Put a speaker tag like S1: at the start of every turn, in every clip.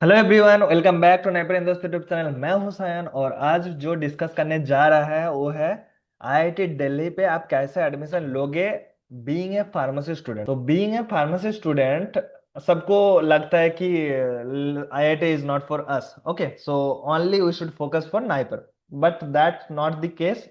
S1: Hello everyone, welcome back to NIPER in दोस्त YouTube channel. मैं हूं सायन और आज जो डिस्कस करने जा रहा है वो है आईआईटी दिल्ली पे आप कैसे एडमिशन लोगे बीइंग ए फार्मेसी स्टूडेंट। तो बीइंग ए फार्मेसी स्टूडेंट सबको लगता है कि IIT is not for us, okay, so only we should focus for NIPER, but that not the case.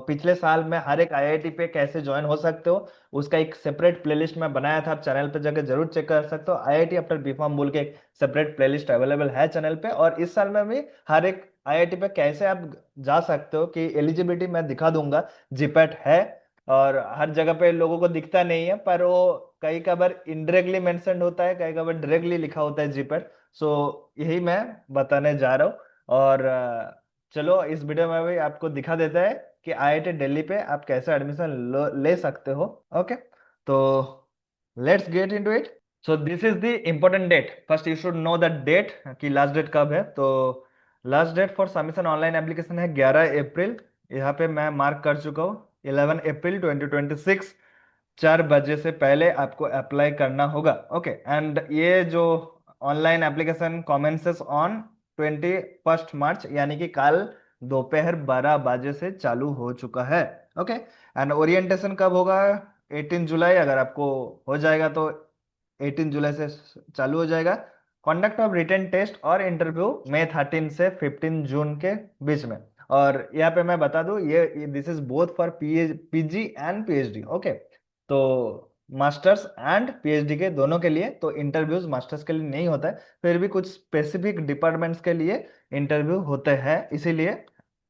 S1: पिछले साल में हर एक आईआईटी पे कैसे ज्वाइन हो सकते हो उसका एक सेपरेट प्लेलिस्ट मैं बनाया था, आप चैनल पे जाकर जरूर चेक कर सकते हो। आईआईटी आफ्टर बीफॉर्म बोल के सेपरेट प्लेलिस्ट अवेलेबल है चैनल पे। और इस साल में भी हर एक आईआईटी पे कैसे आप जा सकते हो कि एलिजिबिलिटी मैं दिखा दूंगा। जीपैट है और हर जगह पे लोगों को दिखता नहीं है, पर वो कई कबार इनडायरेक्टली मेंशन होता है, कई कबार डायरेक्टली लिखा होता है जीपैट। सो यही मैं बताने जा रहा हूँ। और चलो इस वीडियो में भी आपको दिखा देता है कि आईआईटी दिल्ली पे आप कैसे एडमिशन ले सकते हो। ओके, तो let's get into it. So this is the important date. First you should know the date कि लास्ट डेट कब है। तो last date for submission online application है 11 अप्रैल। यहाँ पे मैं मार्क कर चुका हूँ 11 अप्रैल 2026। 4 बजे से पहले आपको अप्लाई करना होगा। ओके, एंड ये जो ऑनलाइन एप्लीकेशन कॉमेंसेस ऑन 21 मार्च, यानी कि कल दोपहर 12 बजे से चालू हो चुका है। ओके, एंड ओरिएंटेशन कब होगा? 18 जुलाई। अगर आपको हो जाएगा तो 18 जुलाई से चालू हो जाएगा। कंडक्ट ऑफ रिटन टेस्ट और इंटरव्यू मई 13 से 15 जून के बीच में। और यहाँ पे मैं बता दूं, ये this is both for PG and PhD. Okay, तो मास्टर्स एंड पीएचडी के दोनों के लिए तो इंटरव्यूज मास्टर्स के लिए नहीं होता है, फिर भी कुछ स्पेसिफिक डिपार्टमेंट्स के लिए इंटरव्यू होते हैं, इसीलिए।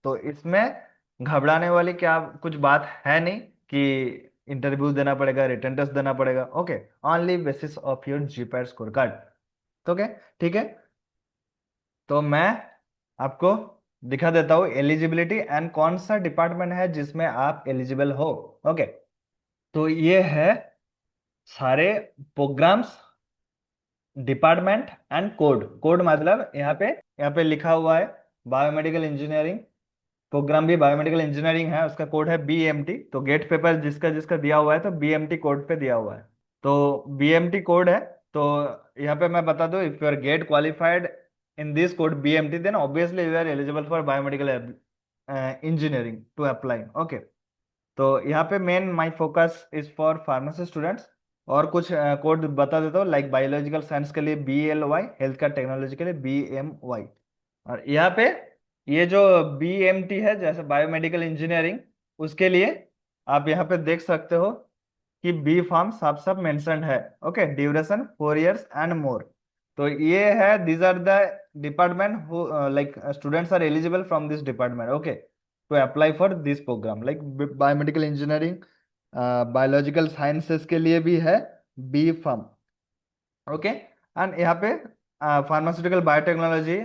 S1: तो इसमें घबराने वाली क्या कुछ बात है नहीं कि इंटरव्यू देना पड़ेगा, रिटन टेस्ट देना पड़ेगा। Okay, only basis of your GPAT score card. तो ओके, ठीक है। तो मैं आपको दिखा देता हूँ एलिजिबिलिटी एंड कौन सा डिपार्टमेंट है जिसमें आप एलिजिबल हो। ओके, तो ये है सारे programs, department and code. Code मतलब यहाँ पे लिखा हुआ है बायोमेडिकल इंजीनियरिंग। प्रोग्राम भी बायोमेडिकल इंजीनियरिंग है, उसका कोड है बीएमटी। तो गेट पेपर जिसका जिसका दिया हुआ है तो बीएमटी कोड पे दिया हुआ है। तो बीएमटी कोड है। तो यहाँ पे मैं बता दूं, if you are get qualified in this code BMT then obviously you are eligible for biomedical engineering to apply. Okay, तो यहाँ पे main my focus is for pharmacy students. और कुछ कोड बता देता हूँ, लाइक बायोलॉजिकल साइंस के लिए BLY, हेल्थ केयर टेक्नोलॉजी के लिए BMY। और यहाँ पे ये जो BMT है, जैसे बायोमेडिकल इंजीनियरिंग, उसके लिए आप यहाँ पे देख सकते हो कि बी फार्म साफ साफ मेंशन्ड है। Okay, duration 4 years and more. तो ये है, these are the department who like students are eligible from this department, okay, to apply for this program. Like biomedical engineering, biological sciences के लिए भी है बी फार्म। ओके, एंड यहाँ पे pharmaceutical biotechnology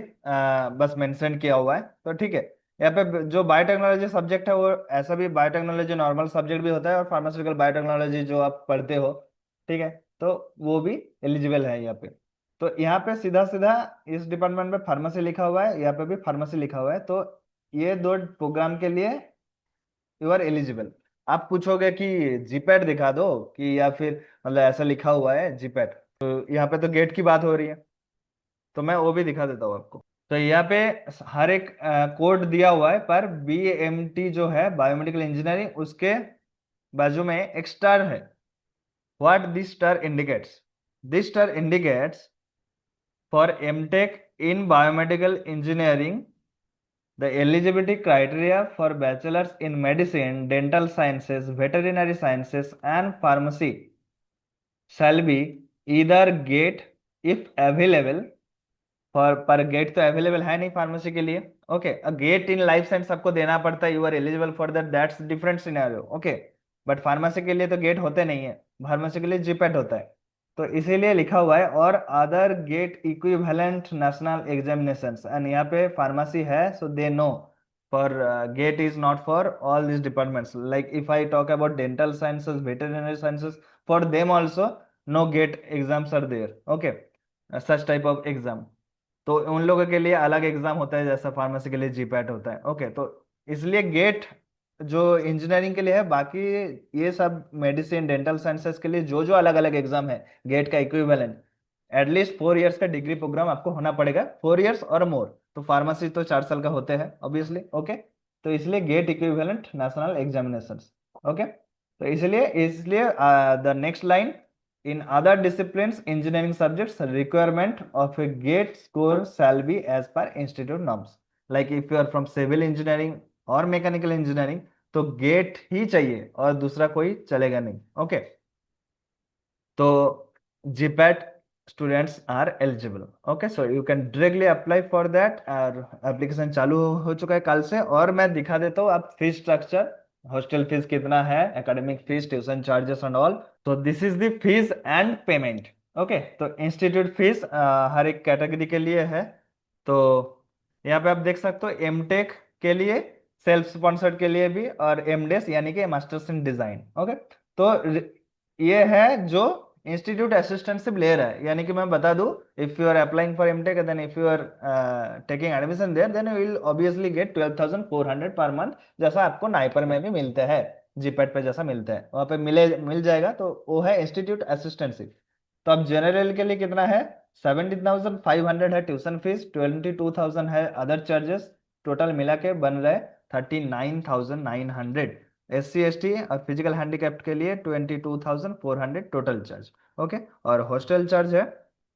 S1: बस मेंशन किया हुआ है, तो ठीक है। यहाँ पे जो बायोटेक्नोलॉजी सब्जेक्ट है वो ऐसा भी बायोटेक्नोलॉजी नॉर्मल सब्जेक्ट भी होता है, और फार्मास्यूटिकल बायोटेक्नोलॉजी जो आप पढ़ते हो, ठीक है, तो वो भी एलिजिबल है यहाँ पे। तो यहाँ पे सीधा सीधा इस डिपार्टमेंट में फार्मेसी लिखा हुआ है, यहाँ पे भी फार्मेसी लिखा हुआ है। तो ये दो प्रोग्राम के लिए यू आर एलिजिबल। आप पूछोगे कि जीपैट दिखा दो कि, या फिर मतलब ऐसा लिखा हुआ है जीपैट, तो यहाँ पे तो गेट की बात हो रही है, तो मैं वो भी दिखा देता हूँ आपको। तो यहाँ पे हर एक कोड दिया हुआ है, पर BMT जो है बायोमेडिकल इंजीनियरिंग, उसके बाजू में एक स्टार है। What this star indicates? This star indicates for MTech in biomedical engineering the eligibility criteria for bachelors in medicine, dental sciences, veterinary sciences, and pharmacy shall be either GATE if available। पर GATE तो available है नहीं pharmacy के लिए। Okay, GATE in life science सबको देना पड़ता है, you are eligible for that, that's different scenario. Okay, but pharmacy के लिए तो गेट होते नहीं है, फार्मेसी के लिए जीपैट होता है। तो इसीलिए लिखा हुआ है और other GATE equivalent national examinations, and यहाँ पे फार्मेसी है, so they no for GATE is not for all this departments. Like if I talk about dental sciences, veterinary sciences, for them also no GATE exams are there. Okay, such type of exam. तो उन लोगों के लिए अलग exam होता है, जैसा pharmacy के लिए जीपैट होता है। ओके, तो इसलिए गेट जो इंजीनियरिंग के लिए है, बाकी ये सब मेडिसिन डेंटल साइंसेस के लिए जो जो अलग अलग एग्जाम है गेट का इक्विवेलेंट, एटलीस्ट 4 इयर्स का डिग्री प्रोग्राम आपको होना पड़ेगा, 4 इयर्स और मोर। तो फार्मेसी तो 4 साल का होते हैं ऑब्वियसली। ओके, तो इसलिए GATE equivalent national examination. Okay, तो इसलिए इसलिए the next line, in other disciplines engineering subjects requirement of a GATE score shall be as per institute norms. Like if you are from civil engineering और mechanical engineering तो GATE ही चाहिए और दूसरा कोई चलेगा नहीं। ओके, तो GPAT students are eligible. Okay, so you can directly apply for that। और एप्लीकेशन चालू हो चुका है कल से। और मैं दिखा देता हूँ आप फीस स्ट्रक्चर, हॉस्टल फीस कितना है, academic fees, tuition charges and all. तो this is the fees and payment. Okay, तो इंस्टीट्यूट फीस हर एक कैटेगरी के लिए है। तो यहाँ पे आप देख सकते हो एमटेक के लिए, सेल्फ स्पॉन्सर्ड के लिए भी, और एमडेस यानी कि मास्टर्स इन डिजाइन। ओके, तो ये है जो इंस्टीट्यूट असिस्टेंटशिप ले रहा है। यानी कि मैं बता दूं, if you are applying for MTech then if you are taking admission there then you will obviously get 12,400 per month, जैसा आपको नाइपर में भी मिलता है, जीपेट पे जैसा मिलता है वहां पे मिल जाएगा। तो वो है इंस्टीट्यूट असिस्टेंटशिप। तो अब जनरल के लिए कितना है, 17,500 है ट्यूशन फीस, 22,000 है अदर चार्जेस, टोटल मिला के बन रहा है 39,900। SC ST और फिजिकल हैंडीकैप्ड के लिए 22,400 टोटल चार्ज। ओके, और हॉस्टल चार्ज है,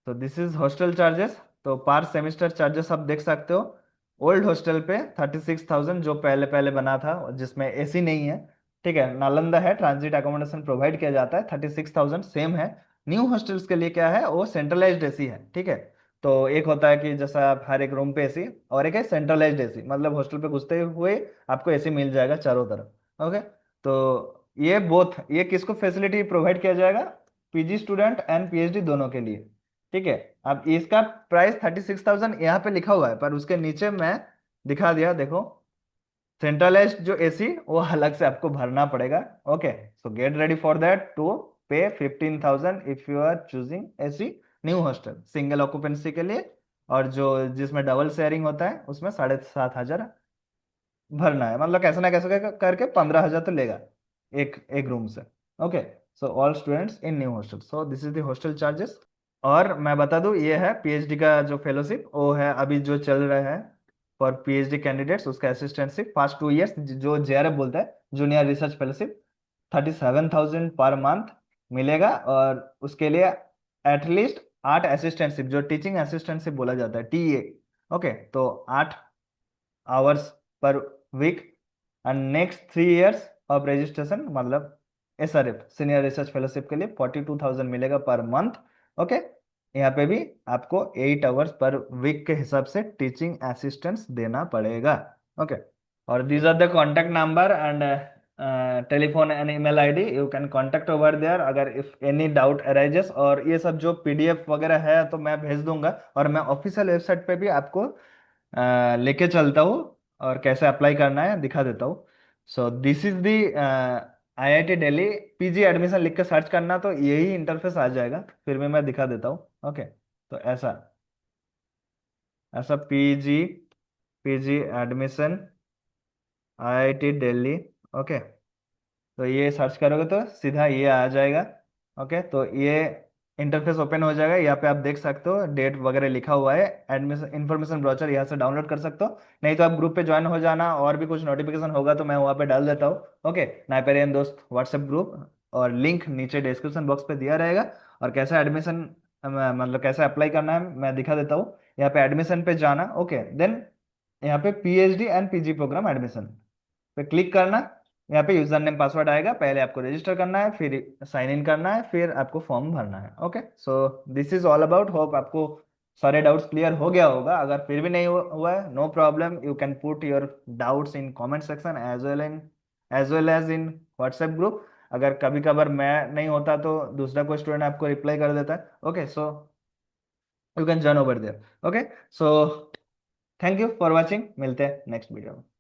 S1: तो दिस इज हॉस्टल चार्जेस। तो पर सेमेस्टर चार्जेस आप देख सकते हो। ओल्ड हॉस्टल पे 36,000 जो पहले पहले बना था जिसमें AC नहीं है, ठीक है, नालंदा है, ट्रांजिट अकोमोडेशन प्रोवाइड किया जाता है, 36,000 सेम है। न्यू हॉस्टल्स के लिए क्या है, वो सेंट्रलाइज्ड AC है। ठीक है, तो एक होता है कि जैसा आप हर एक रूम पे AC, और एक है सेंट्रलाइज्ड AC, मतलब हॉस्टल पे घुसते हुए आपको AC मिल जाएगा चारों तरफ। ओके, तो ये बोथ, ये किसको फैसिलिटी प्रोवाइड किया जाएगा, PG स्टूडेंट एंड PhD दोनों के लिए। ठीक है, अब इसका प्राइस 36,000 यहाँ पे लिखा हुआ है, पर उसके नीचे मैं दिखा दिया, देखो सेंट्रलाइज्ड जो AC वो अलग से आपको भरना पड़ेगा। Okay, so get ready for that to pay 15,000 if you are choosing AC new hostel single occupancy के लिए। और जो जिसमें डबल शेयरिंग होता है उसमें 7,500 भरना है, मतलब कैसे ना कैसे करके 15,000 तो लेगा एक एक रूम से। Okay, so all students in new hostel, so this is the hostel charges. और मैं बता दूं, ये है PhD का जो फेलोशिप, वो है अभी जो चल रहा है फॉर PhD कैंडिडेट्स, उसका असिस्टेंटशिप फास्ट 2 इयर्स, जो JRF बोलता है, junior research fellowship, 37,000 per month मिलेगा। और उसके लिए एटलीस्ट 8 असिस्टेंटशिप, जो टीचिंग असिस्टेंटशिप बोला जाता है, TA। ओके, तो 8 hours per week. And next 3 years of registration, मतलब SRF सीनियर रिसर्च फेलोशिप के लिए 42,000 मिलेगा पर मंथ। ओके, यहाँ पे भी आपको 8 आवर्स पर वीक के हिसाब से टीचिंग असिस्टेंस देना पड़ेगा। ओके, और these are the contact number and telephone and email ID, you can contact over there अगर इफ एनी डाउट अराइजेस। और ये सब जो PDF वगैरह है तो मैं भेज दूंगा, और मैं ऑफिशियल वेबसाइट पे भी आपको लेके चलता हूँ, और कैसे अप्लाई करना है दिखा देता हूँ। सो this is the IIT Delhi PG admission लिख के सर्च करना तो यही इंटरफेस आ जाएगा, फिर भी मैं दिखा देता हूँ। ओके, तो ऐसा ऐसा PG admission IIT Delhi. Okay, तो ये सर्च करोगे तो सीधा ये आ जाएगा। ओके, तो ये इंटरफेस ओपन हो जाएगा, यहाँ पे आप देख सकते हो डेट वगैरह लिखा हुआ है, एडमिशन इन्फॉर्मेशन ब्रोचर यहाँ से डाउनलोड कर सकते हो। नहीं तो आप ग्रुप पे ज्वाइन हो जाना, और भी कुछ नोटिफिकेशन होगा तो मैं वहाँ पे डाल देता हूँ। ओके, नाइपेरियन दोस्त व्हाट्सएप ग्रुप, और लिंक नीचे डिस्क्रिप्शन बॉक्स पे दिया रहेगा। और कैसा एडमिशन, मतलब कैसे अप्लाई करना है मैं दिखा देता हूँ। यहाँ पे एडमिशन पे जाना, ओके, देन यहाँ पे PhD एंड PG प्रोग्राम एडमिशन पे क्लिक करना। यहाँ पे यूजर नेम पासवर्ड आएगा, पहले आपको रजिस्टर करना है, फिर साइन इन करना है, फिर आपको फॉर्म भरना है। Okay, so this is all about, hope आपको सारे डाउट्स क्लियर हो गया होगा। अगर फिर भी नहीं हुआ है, no problem, you can put your doubts in comment section as well as in WhatsApp group. अगर कभी कभार मैं नहीं होता तो दूसरा कोई स्टूडेंट आपको रिप्लाई कर देता है। Okay, so you can join over there. Okay, so thank you for watching, मिलते हैं नेक्स्ट वीडियो में।